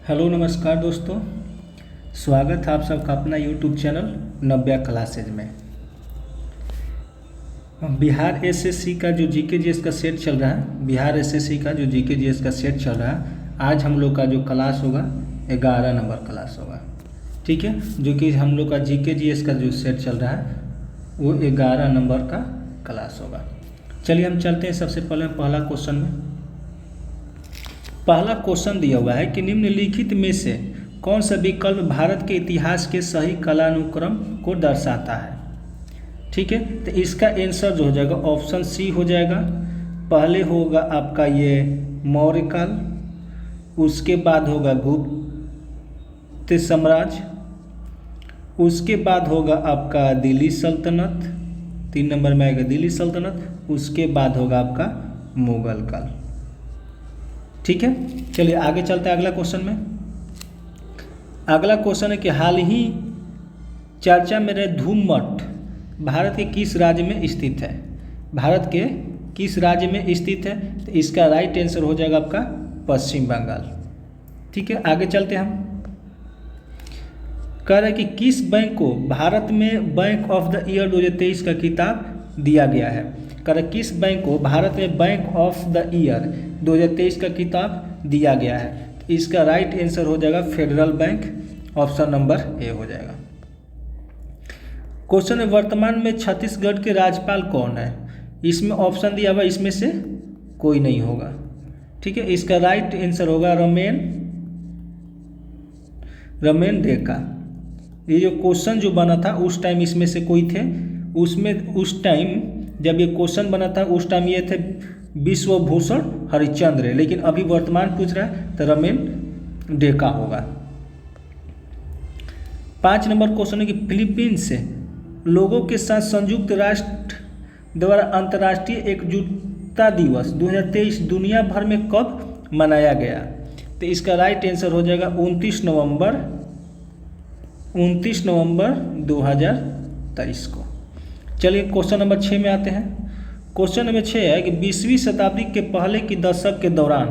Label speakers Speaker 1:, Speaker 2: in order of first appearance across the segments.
Speaker 1: Hello नमस्कार दोस्तों। स्वागत है आप सबका अपना यूट्यूब चैनल नव्या क्लासेज में। बिहार एसएससी का जो जीके जीएस का सेट चल रहा है, बिहार एसएससी का जो जीके जीएस का सेट चल रहा है, आज हम लोग का जो क्लास होगा 11 नंबर क्लास होगा। ठीक है, जो कि हम लोग का जीके जीएस का जो सेट चल रहा है वो 11 नंबर का क्लास होगा। चलिए हम चलते हैं सबसे पहले पहला क्वेश्चन में। पहला क्वेश्चन दिया हुआ है कि निम्नलिखित में से कौन सा विकल्प भारत के इतिहास के सही कालानुक्रम को दर्शाता है। ठीक है, तो इसका आंसर जो हो जाएगा ऑप्शन सी हो जाएगा। पहले होगा आपका ये मौर्य काल, उसके बाद होगा गुप्त साम्राज्य, उसके बाद होगा आपका दिल्ली सल्तनत, 3 नंबर में आएगा दिल्ली सल्तनत, उसके बाद होगा आपका मुगल काल। ठीक है, चलिए आगे चलते हैं अगला क्वेश्चन में। अगला क्वेश्चन है कि हाल ही चर्चा में रहे धूम मठ भारत के किस राज्य में स्थित है। भारत के किस राज्य में स्थित है, तो इसका राइट आंसर हो जाएगा आपका पश्चिम बंगाल। ठीक है, आगे चलते हैं हम। कह रहे हैं कि किस बैंक को भारत में बैंक ऑफ द ईयर 2023 का खिताब दिया गया है। कह रहे किस बैंक को भारत में बैंक ऑफ द ईयर 2023 का खिताब दिया गया है, तो इसका राइट आंसर हो जाएगा federal bank, option number A हो जाएगा। क्वेश्चन है वर्तमान में छत्तीसगढ़ के राज्यपाल कौन है। इसमें ऑप्शन दिया हुआ, इसमें से कोई नहीं होगा। ठीक है, इसका राइट आंसर होगा रमेन डेका। ये जो क्वेश्चन जो बना था उस टाइम इसमें से कोई थे, उसमें उस टाइम जब ये क्वेश्चन बना था उस टाइम ये थे विश्वभूषण हरिश्चंद्र, लेकिन अभी वर्तमान पूछ रहा है तो रमेन डेका होगा। 5 नंबर क्वेश्चन है कि फिलीपींस से लोगों के साथ संयुक्त राष्ट्र द्वारा अंतर्राष्ट्रीय एकजुटता दिवस 2023 दुनिया भर में कब मनाया गया, तो इसका राइट आंसर हो जाएगा 29 नवंबर 2023 को। चलिए क्वेश्चन नंबर 6 में आते हैं। क्वेश्चन नंबर 6 है कि 20वीं शताब्दी के पहले के दशक के दौरान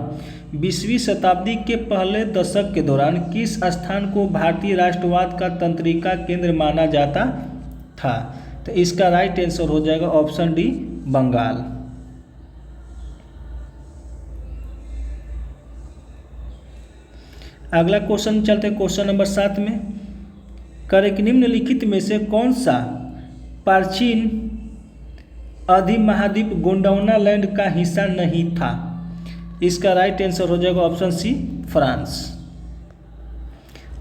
Speaker 1: 20वीं शताब्दी के पहले दशक के दौरान किस स्थान को भारतीय राष्ट्रवाद का तंत्रिका केंद्र माना जाता था, तो इसका राइट आंसर हो जाएगा ऑप्शन डी बंगाल। अगला क्वेश्चन चलते हैं क्वेश्चन नंबर 7 में। करें कि निम्नलिखित में से कौन सा प्राचीन अधिमहाद्वीप गोंडवाना लैंड का हिस्सा नहीं था, इसका राइट आंसर हो जाएगा option C France.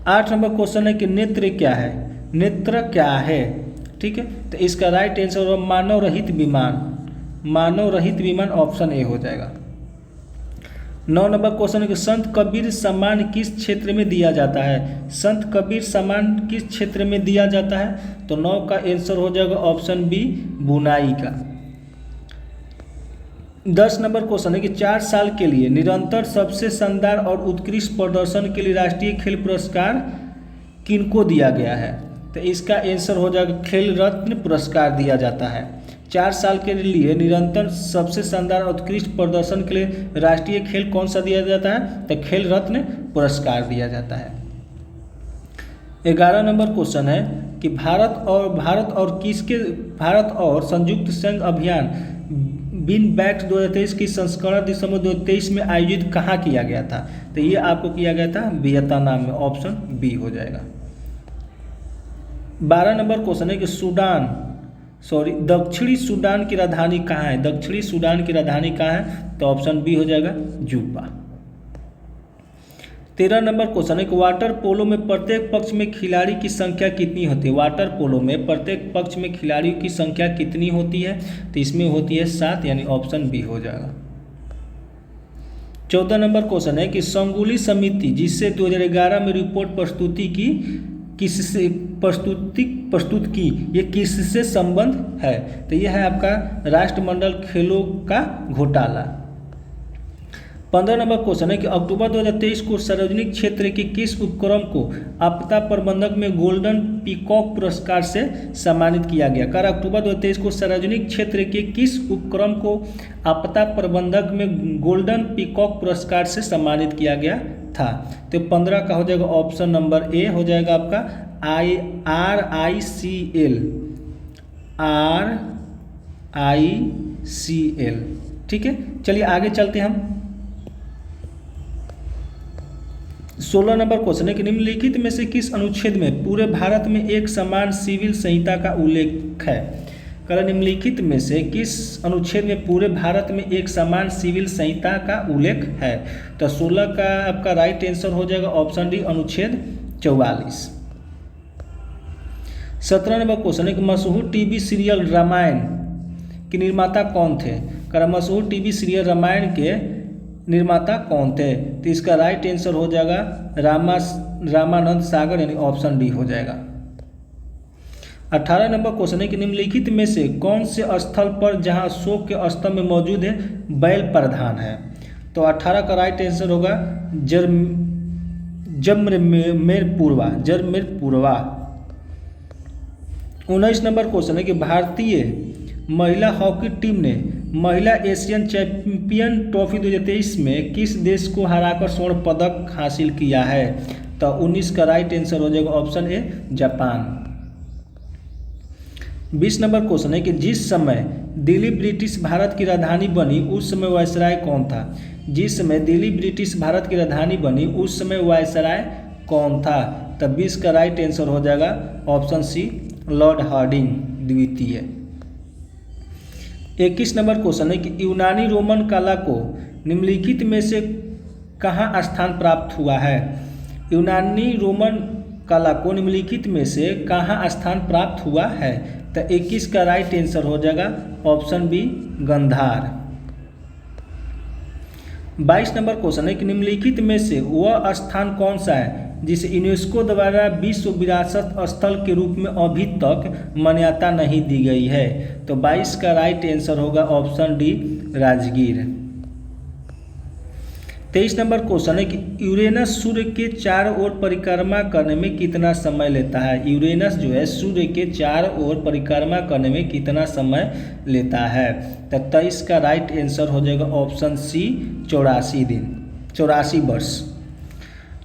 Speaker 1: 8 number question है कि नेत्र क्या है। नेत्र क्या है, ठीक है, तो इसका राइट आंसर होगा मानव रहित विमान, ऑप्शन ए हो जाएगा। 9 नंबर क्वेश्चन है कि संत कबीर सम्मान किस क्षेत्र में दिया जाता है। संत कबीर सम्मान किस क्षेत्र में दिया जाता है, तो 9 का आंसर हो जाएगा ऑप्शन बी बुनाई का। 10 नंबर क्वेश्चन है कि 4 साल के लिए निरंतर सबसे शानदार और उत्कृष्ट प्रदर्शन के लिए राष्ट्रीय खेल पुरस्कार किनको दिया गया है, तो इसका आंसर हो जाएगा खेल रत्न पुरस्कार दिया जाता है। 4 साल के लिए निरंतर सबसे शानदार और उत्कृष्ट प्रदर्शन के लिए राष्ट्रीय खेल कौन सा दिया जाता है, तो खेल रत्न पुरस्कार दिया जाता है। 11 नंबर क्वेश्चन है कि भारत और संयुक्त संघ अभियान विन बैक 2023 की संस्करण दिसंबर 2023 में आयोजित कहाँ किया गया था, तो ये आपको किया गया था वियतनाम में, ऑप्शन बी हो जाएगा। 12 नंबर क्वेश्चन है कि दक्षिणी सूडान की राजधानी कहाँ है। दक्षिणी सूडान की राजधानी कहाँ है, तो ऑप्शन बी हो जाएगा जूबा। 13 नंबर क्वेश्चन है कि वाटर पोलो में प्रत्येक पक्ष में खिलाड़ी की संख्या कितनी होती है। वाटर पोलो में प्रत्येक पक्ष में खिलाड़ियों की संख्या कितनी होती है, तो इसमें होती है 7, यानी ऑप्शन बी हो जाएगा। 14 नंबर क्वेश्चन है कि संगुली समिति जिससे 2011 में रिपोर्ट प्रस्तुत की ये किससे संबंध है, तो यह है आपका राष्ट्रमंडल खेलों का घोटाला। 15 नंबर क्वेश्चन है कि अक्टूबर 2023 को सार्वजनिक क्षेत्र के किस उपक्रम को आपदा प्रबंधक में गोल्डन पीकॉक पुरस्कार से सम्मानित किया गया। कर अक्टूबर 2023 को सार्वजनिक क्षेत्र के किस उपक्रम को आपदा प्रबंधक में गोल्डन पीकॉक पुरस्कार से सम्मानित किया गया था। तो 15 का हो जाएगा ऑप्शन नंबर ए हो जाएगा आपका RICL। ठीक है, चलिए आगे चलते हैं हम। 16 नंबर क्वेश्चन है कि निम्नलिखित में से किस अनुच्छेद में पूरे भारत में एक समान सिविल संहिता का उल्लेख है। कल निम्नलिखित में से किस अनुच्छेद में पूरे भारत में एक समान सिविल संहिता का उल्लेख है। तो 16 का आपका राइट आंसर हो जाएगा ऑप्शन डी अनुच्छेद 44। 17 नंबर क्वेश्चन है कि मशहूर टीवी सीरियल रामायण के निर्माता कौन थे। कल मशहूर टीवी सीरियल रामायण के निर्माता कौन थे। तो इसका राइट आंसर हो जाएगा रामानंद सागर, यानी ऑप्शन डी हो जाएगा। 18 नंबर क्वेश्चन है कि निम्नलिखित में से कौन से स्थल पर जहां अशोक के स्तंभ में मौजूद है बैल प्रधान है। तो 18 का राइट आंसर होगा जरमेरपुरवा। 19 नंबर क्वेश्चन है कि भारतीय महिला हॉकी टीम ने महिला एशियन चैंपियन ट्रॉफी 2023 में किस देश को हराकर स्वर्ण पदक हासिल किया है। तो 19 का राइट आंसर हो जाएगा option A Japan. 20 number question है कि जिस समय दिल्ली ब्रिटिश भारत की राजधानी बनी उस समय वायसराय कौन था। जिस समय दिल्ली ब्रिटिश भारत की राजधानी बनी उस समय वायसराय कौन था। तब 20 का राइट आंसर हो जाएगा ऑप्शन सी लॉर्ड हार्डिंग द्वितीय। 21 नंबर क्वेश्चन है कि यूनानी रोमन कला को निम्नलिखित में से कहाँ स्थान प्राप्त हुआ है। यूनानी रोमन कला को निम्नलिखित में से कहाँ स्थान प्राप्त हुआ है। तो 21 का राइट आंसर हो जाएगा option B Gandhar. 22 number question है कि निम्नलिखित में से वह स्थान कौन सा है जिसे यूनेस्को द्वारा विश्व विरासत स्थल के रूप में अभी तक मान्यता नहीं दी गई है। तो 22 का राइट आंसर होगा option D Rajgir. 23 number question है कि यूरेनस सूर्य के चारों ओर परिक्रमा करने में कितना समय लेता है। यूरेनस जो है सूर्य के चारों ओर परिक्रमा करने में कितना समय लेता है। तो 23 का राइट आंसर हो जाएगा ऑप्शन सी 84 वर्ष।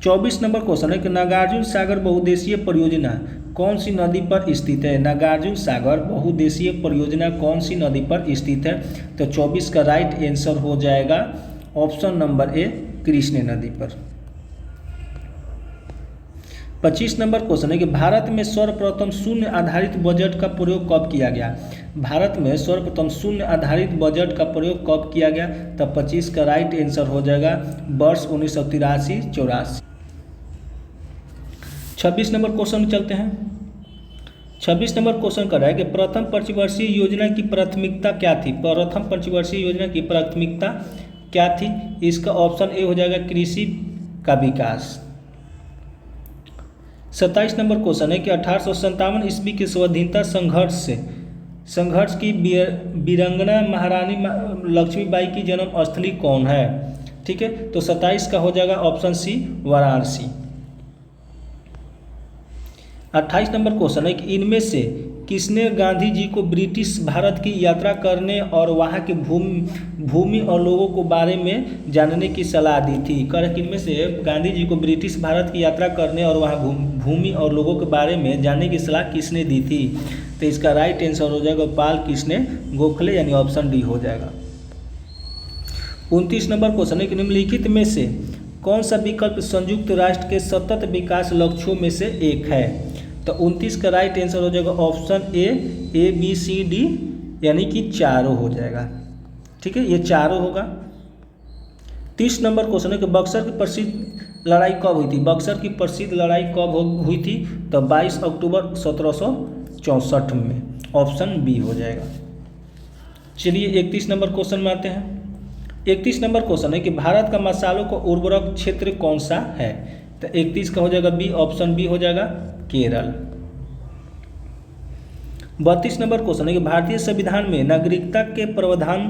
Speaker 1: 24 नंबर क्वेश्चन है कि नागार्जुन सागर बहुउद्देशीय परियोजना कौन सी नदी पर स्थित है। नागार्जुन सागर बहुउद्देशीय परियोजना कौन सी नदी पर स्थित है। तो 24 का राइट आंसर हो जाएगा ऑप्शन नंबर ए कृष्ण नदी पर। 25 नंबर क्वेश्चन है कि भारत में सर्वप्रथम शून्य आधारित बजट का प्रयोग कब किया गया। भारत में सर्वप्रथम शून्य आधारित बजट का प्रयोग कब किया गया। तब 25 का राइट आंसर हो जाएगा वर्ष 1983-84। 26 नंबर क्वेश्चन चलते हैं। 26 नंबर क्वेश्चन कर रहा है कि प्रथम पंचवर्षीय योजना की प्राथमिकता क्या थी। प्रथम पंचवर्षीय योजना की प्राथमिकता क्या थी। इसका ऑप्शन ए हो जाएगा कृषि का विकास। 27 नंबर क्वेश्चन है कि 1857 ईस्वी के स्वाधीनता संघर्ष की वीरांगना महारानी लक्ष्मीबाई की जन्म स्थली कौन है। ठीक है, तो 27 का हो जाएगा option C Varanasi. 28 number question है कि इनमें से किसने गांधी जी को ब्रिटिश भारत की यात्रा करने और वहां के भूमि और लोगों को बारे में जानने की सलाह दी थी। इनमें से गांधी जी को ब्रिटिश भारत की यात्रा करने और वहां भूमि और लोगों के बारे में जानने की सलाह किसने दी थी। तो इसका राइट आंसर हो जाएगा पाल कृष्ण गोखले, यानी ऑप्शन डी हो जाएगा। 29 नंबर क्वेश्चन है कि निम्नलिखित में से कौन सा विकल्प संयुक्त राष्ट्र के सतत विकास लक्ष्यों में से एक है। तो 29 का राइट आंसर हो जाएगा option A B C D, यानी कि चारों हो जाएगा। ठीक है, ये चारों होगा। 30 नंबर क्वेश्चन है कि बक्सर की प्रसिद्ध लड़ाई कब हुई थी। बक्सर की प्रसिद्ध लड़ाई कब हुई थी। तो 22 अक्टूबर 1764 में, ऑप्शन बी हो जाएगा। चलिए 31 नंबर क्वेश्चन में आते हैं। 31 नंबर क्वेश्चन है कि भारत का मसालों का उर्वरक क्षेत्र कौन सा है। तो 31 का हो जाएगा बी, ऑप्शन बी हो जाएगा केरल। 32 नंबर क्वेश्चन है कि भारतीय संविधान में नागरिकता के प्रावधान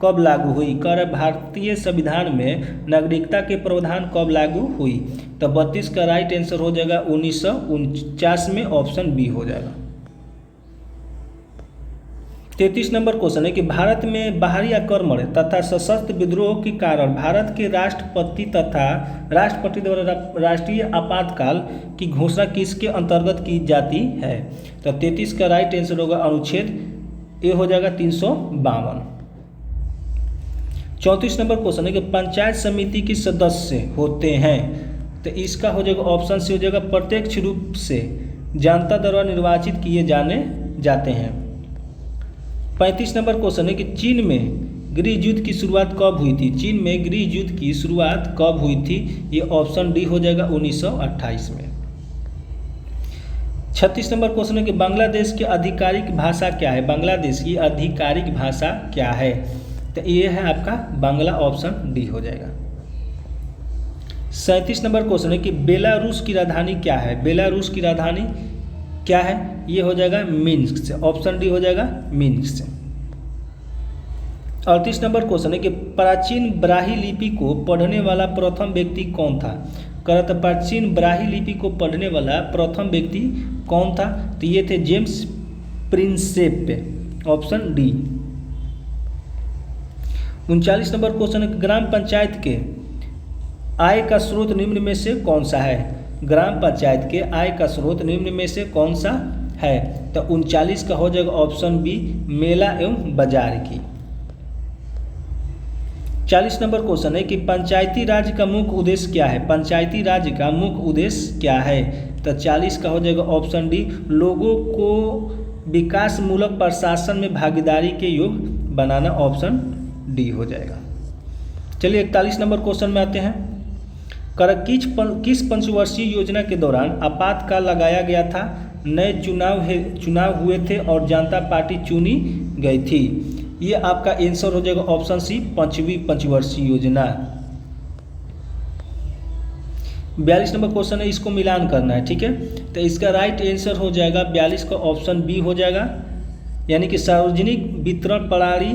Speaker 1: कब लागू हुई? कह रहे भारतीय संविधान में नागरिकता के प्रावधान कब लागू हुई? तो 32 का राइट आंसर हो जाएगा 1949 में, ऑप्शन बी हो जाएगा। 33 नंबर क्वेश्चन है कि भारत में बाहरी आक्रमण तथा सशस्त्र विद्रोह के कारण भारत के राष्ट्रपति द्वारा राष्ट्रीय आपातकाल की घोषणा किसके अंतर्गत की जाती है? तो 33 का राइट आंसर होगा अनुच्छेद ए हो जाएगा 352। 34 नंबर क्वेश्चन है कि पंचायत समिति के सदस्य होते हैं, तो इसका हो जाएगा ऑप्शन सी हो जाएगा प्रत्यक्ष रूप से जनता द्वारा निर्वाचित किए जाते हैं। 35 नंबर क्वेश्चन है कि चीन में गृह युद्ध की शुरुआत कब हुई थी? चीन में गृह युद्ध की शुरुआत कब हुई थी? ये ऑप्शन डी हो जाएगा 1928 में। 36 नंबर क्वेश्चन है कि बांग्लादेश की आधिकारिक भाषा क्या है? बांग्लादेश की आधिकारिक भाषा क्या है? तो ये है आपका बांग्ला, ऑप्शन डी हो जाएगा। 37 नंबर क्वेश्चन है कि बेलारूस की राजधानी क्या है? बेलारूस की राजधानी क्या है? ये हो जाएगा मिन्स्क से, ऑप्शन डी हो जाएगा मिन्स्क से। 38 नंबर क्वेश्चन है कि प्राचीन ब्राही लिपि को पढ़ने वाला प्रथम व्यक्ति कौन था? करत प्राचीन ब्राही लिपि को पढ़ने वाला प्रथम व्यक्ति कौन था? तो ये थे James Prinsep, option D. 39 number question है ग्राम पंचायत के आय का स्रोत निम्न में से कौन सा है? ग्राम पंचायत के आय का स्रोत निम्न में से कौन सा है? तो 39 का हो जाएगा ऑप्शन बी मेला एवं बाजार की। 40 नंबर क्वेश्चन है कि पंचायती राज का मुख्य उद्देश्य क्या है? पंचायती राज का मुख्य उद्देश्य क्या है? तो 40 का हो जाएगा ऑप्शन डी लोगों को विकासमूलक प्रशासन में भागीदारी के योग्य बनाना, ऑप्शन डी हो जाएगा। चलिए 41 नंबर क्वेश्चन में आते हैं। किस पंचवर्षीय योजना के दौरान आपातकाल लगाया गया था? नए चुनाव हुए थे और जनता पार्टी चुनी गई थी। ये आपका आंसर हो जाएगा ऑप्शन सी पांचवी पंचवर्षीय योजना। 42 नंबर क्वेश्चन है, इसको मिलान करना है, ठीक है। तो इसका राइट आंसर हो जाएगा 42 का ऑप्शन बी हो जाएगा, यानी कि सार्वजनिक वितरण प्रणाली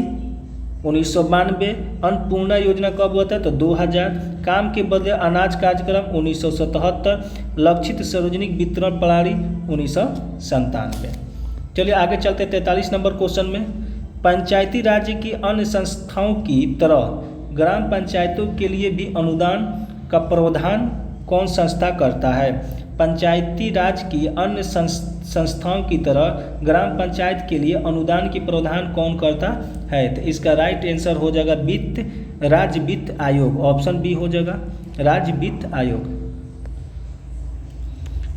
Speaker 1: 1992, अन्नपूर्णा योजना कब हुआ था? तो 2000, काम के बदले अनाज कार्यक्रम 1977, लक्षित सार्वजनिक वितरण प्रणाली 1997। चलिए आगे चलते 43 नंबर क्वेश्चन में। पंचायती राज्य की अन्य संस्थाओं की तरह ग्राम पंचायतों के लिए भी अनुदान का प्रावधान कौन संस्था करता है? पंचायती राज की अन्य संस्थाओं की तरह ग्राम पंचायत के लिए अनुदान की प्रावधान कौन करता है? तो इसका राइट आंसर हो जाएगा राज्य वित्त आयोग, ऑप्शन बी हो जाएगा राज्य वित्त आयोग।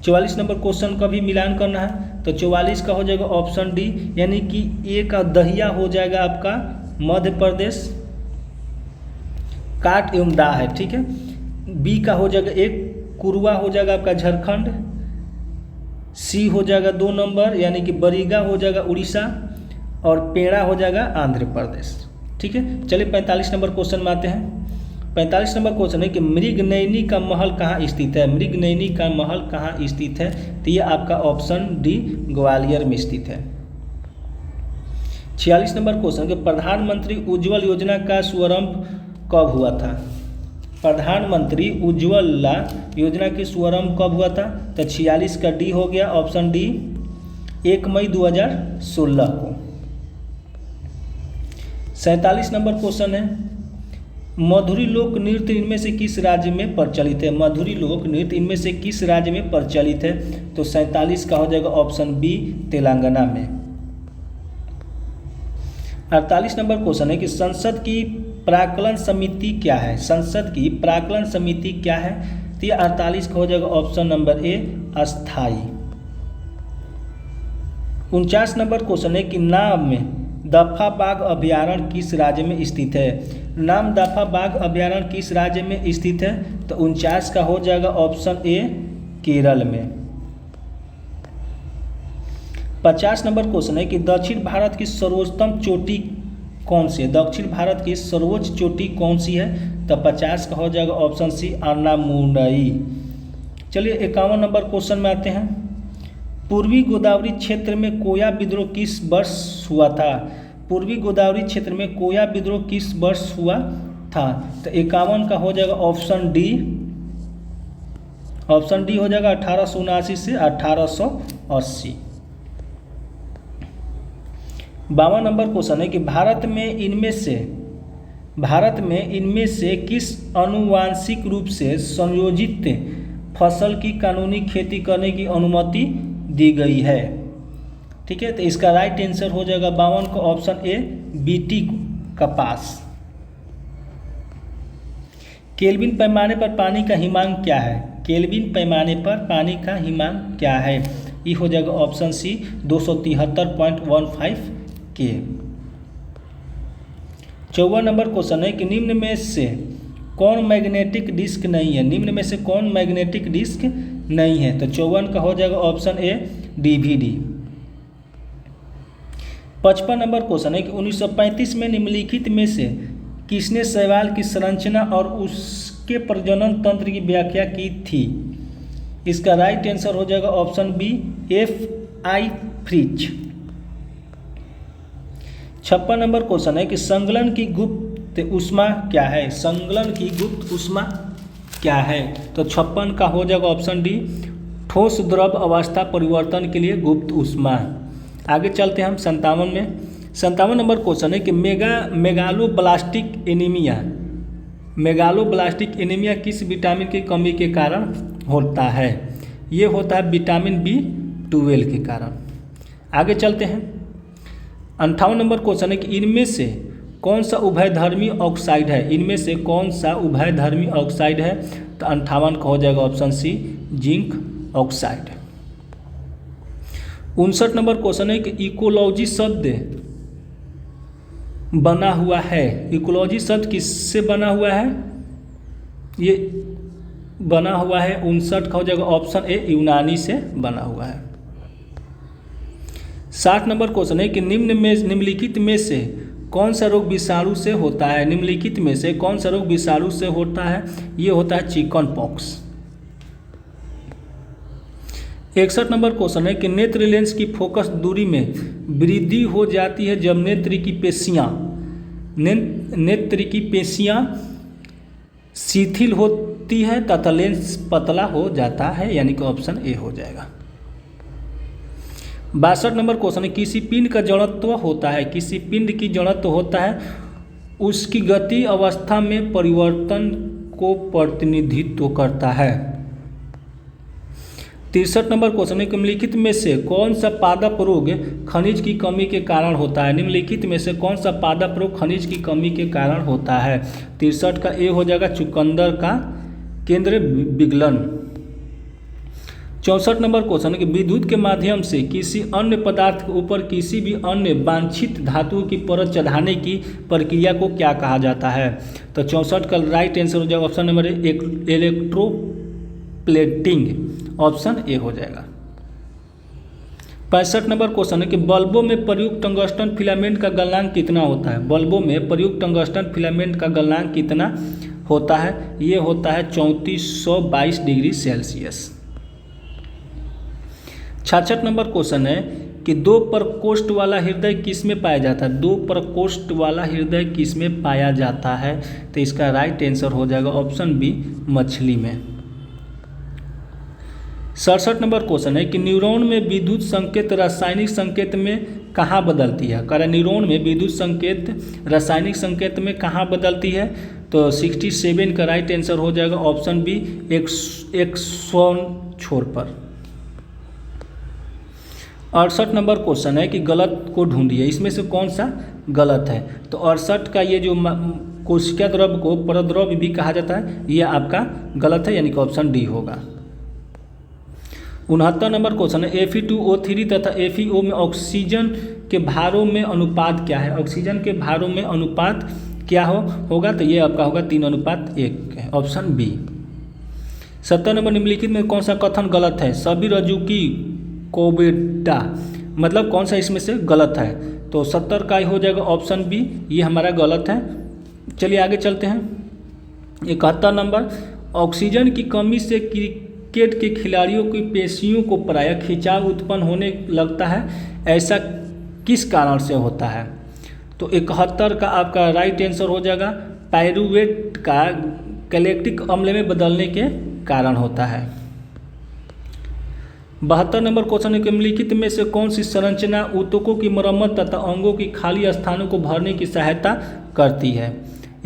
Speaker 1: 44 नंबर क्वेश्चन का भी मिलान करना है, तो 44 का हो जाएगा ऑप्शन डी, यानी कि ए का दहिया हो जाएगा आपका मध्य प्रदेश, काट एवं दा है, ठीक है। बी का हो जाएगा एक कुरुआ हो जाएगा आपका झारखंड, सी हो जाएगा 2 नंबर यानी कि बरीगा हो जाएगा उड़ीसा, और पेड़ा हो जाएगा आंध्र प्रदेश, ठीक है। चलिए 45 नंबर क्वेश्चन में आते हैं। 45 नंबर क्वेश्चन है कि मृगनयनी का महल कहाँ स्थित है? मृगनयनी का महल कहाँ स्थित है? तो ये आपका ऑप्शन डी ग्वालियर में स्थित है। 46 नंबर क्वेश्चन कि प्रधानमंत्री उज्ज्वल योजना का शुभारंभ कब हुआ था? प्रधानमंत्री उज्ज्वला योजना की शुभारंभ कब हुआ था? तो 46 का डी हो गया, ऑप्शन डी 1 मई 2016 को। 47 नंबर क्वेश्चन है मधुरी लोक नृत्य इनमें से किस राज्य में प्रचलित है? मधुरी लोक नृत्य इनमें से किस राज्य में प्रचलित है? तो 47 का हो जाएगा ऑप्शन बी तेलंगाना में। 48 नंबर क्वेश्चन है कि संसद की प्राक्कलन समिति क्या है? संसद की प्राक्कलन समिति क्या है? तो ये 48 का हो जाएगा ऑप्शन नंबर ए अस्थाई। 49 नंबर क्वेश्चन है कि नाम में दफा बाघ अभ्यारण्य किस राज्य में स्थित है? नाम दफा बाघ अभ्यारण्य किस राज्य में स्थित है? तो 49 का हो जाएगा ऑप्शन ए केरल में। 50 नंबर क्वेश्चन है कि दक्षिण भारत की सर्वोच्चतम चोटी कौन सी है? दक्षिण भारत की सर्वोच्च चोटी कौन सी है? तो 50 का हो जाएगा ऑप्शन सी अन्नामुंडई। चलिए 51 नंबर क्वेश्चन में आते हैं। पूर्वी गोदावरी क्षेत्र में कोया विद्रोह किस वर्ष हुआ था? पूर्वी गोदावरी क्षेत्र में कोया विद्रोह किस वर्ष हुआ था? तो 51 का हो जाएगा ऑप्शन डी हो जाएगा 1879 से 1880। 52 नंबर क्वेश्चन है कि भारत में इनमें से किस आनुवांशिक रूप से संयोजित फसल की कानूनी खेती करने की अनुमति दी गई है? ठीक है, तो इसका राइट आंसर हो जाएगा 52 का ऑप्शन ए बीटी कपास। केल्विन पैमाने पर पानी का हिमांक क्या है? केल्विन पैमाने पर पानी का हिमांक क्या है? ये हो जाएगा ऑप्शन सी 273.15 के। 54 नंबर क्वेश्चन है कि निम्न में से कौन मैग्नेटिक डिस्क नहीं है? निम्न में से कौन मैग्नेटिक डिस्क नहीं है? तो 54 का हो जाएगा ऑप्शन ए डीवीडी। 55 नंबर क्वेश्चन है कि 1935 में निम्नलिखित में से किसने शैवाल की संरचना और उसके प्रजनन तंत्र की व्याख्या की थी? इसका राइट आंसर हो जाएगा option B F.I. Fritsch. 56 number question है कि संगलन की गुप्त ऊष्मा क्या है? संगलन की गुप्त ऊष्मा क्या है? तो 56 का हो जाएगा ऑप्शन डी ठोस द्रव अवस्था परिवर्तन के लिए गुप्त ऊष्मा। आगे चलते हैं हम 57 में। 57 नंबर क्वेश्चन है कि मेगालोब्लास्टिक एनीमिया किस विटामिन की कमी के कारण होता है? ये होता है विटामिन B12 के कारण। आगे चलते हैं 58 नंबर क्वेश्चन है कि इनमें से कौन सा उभयधर्मी ऑक्साइड है? इनमें से कौन सा उभयधर्मी ऑक्साइड है? तो 58 का हो जाएगा option C zinc oxide. 59 number question है कि इकोलॉजी शब्द बना हुआ है। इकोलॉजी शब्द किससे बना हुआ है? ये बना हुआ है 59 का हो जाएगा ऑप्शन ए यूनानी से बना हुआ है। 60 नंबर क्वेश्चन है कि निम्नलिखित में से कौन सा रोग विषाणु से होता है? निम्नलिखित में से कौन सा रोग विषाणु से होता है? ये होता है चिकन पॉक्स। 61 नंबर क्वेश्चन है कि नेत्र लेंस की फोकस दूरी में वृद्धि हो जाती है जब नेत्र की पेशियां शिथिल होती है तथा लेंस पतला हो जाता है, यानी कि ऑप्शन ए हो जाएगा। 62 नंबर क्वेश्चन है किसी पिंड का जड़त्व होता है। किसी पिंड की जड़त्व होता है उसकी गति अवस्था में परिवर्तन को प्रतिनिधित्व करता है। 63 नंबर क्वेश्चन है निम्नलिखित में से कौन सा पादप रोग खनिज की कमी के कारण होता है? निम्नलिखित में से कौन सा पादप रोग खनिज की कमी के कारण होता है? 63 का ए हो जाएगा चुकंदर का केंद्र विगलन। 64 नंबर क्वेश्चन है कि विद्युत के माध्यम से किसी अन्य पदार्थ के ऊपर किसी भी अन्य वांछित धातु की परत चढ़ाने की प्रक्रिया को क्या कहा जाता है? तो 64 का राइट आंसर हो जाएगा option number A electroplating, option A हो जाएगा। 65 नंबर क्वेश्चन है कि बल्बों में प्रयुक्त टंगस्टन फिलामेंट का गलनांक कितना होता है? बल्बों में प्रयुक्त टंगस्टन फिलामेंट का गलनांक कितना होता है? ये होता है 3422 डिग्री सेल्सियस। 66 नंबर क्वेश्चन है कि दो प्रकोष्ठ वाला हृदय किस में पाया जाता है? दो प्रकोष्ठ वाला हृदय किस में पाया जाता है? तो इसका राइट आंसर हो जाएगा ऑप्शन बी मछली में। 67 नंबर क्वेश्चन है कि न्यूरॉन में विद्युत संकेत रासायनिक संकेत में कहाँ बदलती है? न्यूरॉन में विद्युत संकेत रासायनिक संकेत में कहाँ बदलती है? तो 67 का राइट आंसर हो जाएगा ऑप्शन बी एक्सॉन छोर पर। 68 नंबर क्वेश्चन है कि गलत को ढूंढिए, इसमें से कौन सा गलत है? तो 68 का ये जो कोशिका द्रव को परद्रव्य भी कहा जाता है, ये आपका गलत है, यानी कि ऑप्शन डी होगा। 69 नंबर क्वेश्चन है Fe2O3 तथा FeO में ऑक्सीजन के भारों में अनुपात क्या है? ऑक्सीजन के भारों में अनुपात क्या होगा? तो ये आपका होगा 3:1, ऑप्शन बी। 70 नंबर निम्नलिखित में कौन सा कथन गलत है? सभी रज्जुकी कोबेटा, मतलब कौन सा इसमें से गलत है? तो 70 का हो जाएगा ऑप्शन बी, ये हमारा गलत है। चलिए आगे चलते हैं। 71 नंबर ऑक्सीजन की कमी से क्रिकेट के खिलाड़ियों की पेशियों को प्रायः खिंचाव उत्पन्न होने लगता है, ऐसा किस कारण से होता है? तो 71 का आपका राइट आंसर हो जाएगा पायरूवेट का कैलेक्टिक अम्ल में बदलने के कारण होता है। 72 नंबर क्वेश्चन है कि निम्नलिखित में से कौन सी संरचना ऊतकों की मरम्मत तथा अंगों की खाली स्थानों को भरने की सहायता करती है।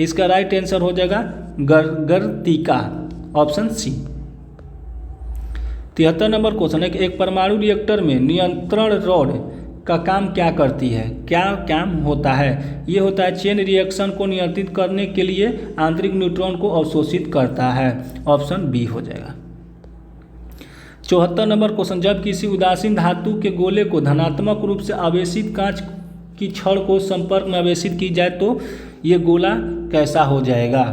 Speaker 1: इसका राइट आंसर हो जाएगा गर्तिका, ऑप्शन सी। 73 नंबर क्वेश्चन है कि एक परमाणु रिएक्टर में नियंत्रण रॉड का काम क्या करती है, क्या काम होता है? ये होता है चेन रिएक्शन को नियंत्रित करने के लिए आंतरिक न्यूट्रॉन को अवशोषित करता है, ऑप्शन बी हो जाएगा। 74 नंबर क्वेश्चन, जब किसी उदासीन धातु के गोले को धनात्मक रूप से आवेशित कांच की छड़ को संपर्क में आवेशित की जाए तो ये गोला कैसा हो जाएगा?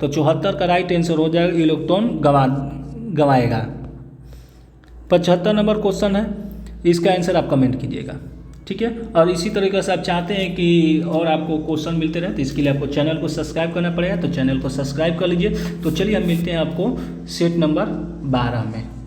Speaker 1: तो 74 का राइट आंसर हो जाएगा इलेक्ट्रॉन गंवाएगा। 75 नंबर क्वेश्चन है, इसका आंसर आप कमेंट कीजिएगा, ठीक है। और इसी तरीके से आप चाहते हैं कि और आपको क्वेश्चन मिलते रहे तो इसके लिए आपको चैनल को सब्सक्राइब करना पड़ेगा, तो चैनल को सब्सक्राइब कर लीजिए। तो चलिए हम मिलते हैं आपको सेट नंबर 12 में।